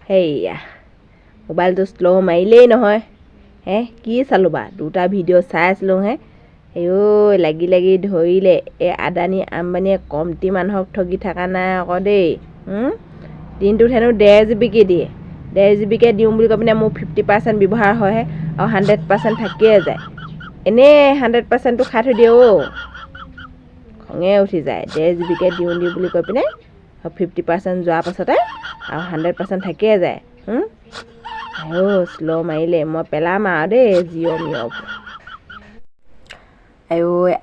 হেয়া মোবাইলটো শ্ল' মাৰিলেই নহয় কি চালোঁ বা দুটা ভিডিঅ' চাই আছিলোঁ লাগি ধৰিলে এই আদানী আম্বানীয়ে কমটি মানুহক ঠগি থকা নাই আকৌ দেই দিনটোত হেনো 1.5 GB দিয়ে 1.5 GB দিওঁ বুলি কৈ পিনে মোৰ 50% ব্যৱহাৰ হয়হে আৰু 100% থাকিয়ে যায় এনেই 100%টো খাই থৈ দিয়ে খঙে উঠি যায় 1.5 GB দিওঁ বুলি কৈ পিনে 50% যোৱাৰ পাছতে আৰু 100% থাকিয়ে যায় শ্ল' মাৰিলে মই পেলাম আৰু দেই জিঅ'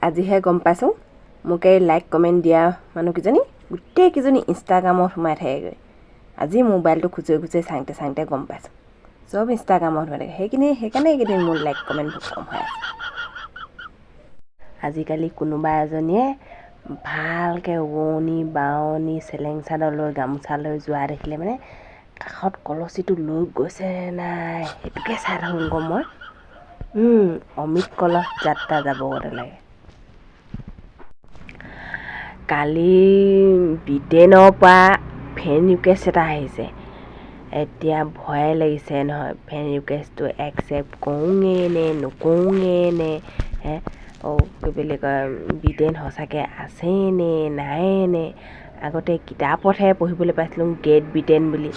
আজিহে গম পাইছোঁ মোক এই লাইক কমেণ্ট দিয়া মানুহকেইজনী গোটেইকেইজনী ইনষ্টাগ্ৰামত সোমাই থাকেগৈ আজি মোবাইলটো খুচৰি চাওঁতে গম পাইছোঁ চব ইনষ্টাগ্ৰামত সোমাই থাকে সেইকাৰণে এইকেইদিন মোৰ লাইক কমেণ্টবোৰ কম হৈ আছে আজিকালি কোনোবা এজনীয়ে ভালকৈ ওৱনি বাৱনি চেলেং চাদৰ লৈ গামোচা লৈ যোৱা দেখিলে মানে কাষত কলচীটো লৈ গৈছে নাই সেইটোকে চাই থাকোঁ মই অমিত কলহ যাত্ৰা যাব গতে লাগে কালি ব্ৰিটেইনৰ পৰা ফ্ৰেণ্ড ৰিকুৱেষ্ট এটা আহিছে এতিয়া ভয়ে লাগিছে নহয় ফ্ৰেণ্ড ৰিকুৱেষ্টটো একচেপ্ট কৰোঁগে নে নকৰোঁগে নে কি বুলি কয় ব্ৰিটেইন সঁচাকৈ আছেই নে নাই নে আগতে কিতাপতহে পঢ়িবলৈ পাইছিলোঁ গ্ৰেট ব্ৰিটেইন বুলি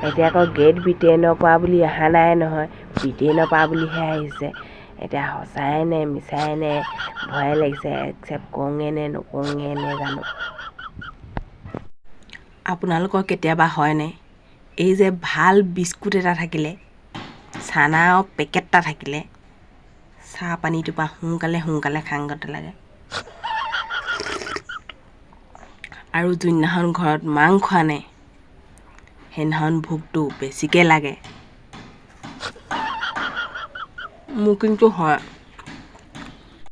এতিয়া আকৌ গ্ৰেট ব্ৰিটেইনৰ পৰা বুলি অহা নাই নহয় ব্ৰিটেইনৰ পৰা বুলিহে আহিছে এতিয়া সঁচাই নে মিছাই নে ভয়ে লাগিছে একচেপ্ট কৰোঁগে নে নকৰোঁগে নে জানো আপোনালোকৰ কেতিয়াবা হয়নে এই যে ভাল বিস্কুট এটা থাকিলে চানাৰ পেকেট এটা থাকিলে চাহ পানীটোৰ পৰা সোনকালে খাংগতে লাগে আৰু যোনদিনাখন ঘৰত মাংস আনে সেইদিনাখন ভোকটো বেছিকৈ লাগে মোৰ কিন্তু হয়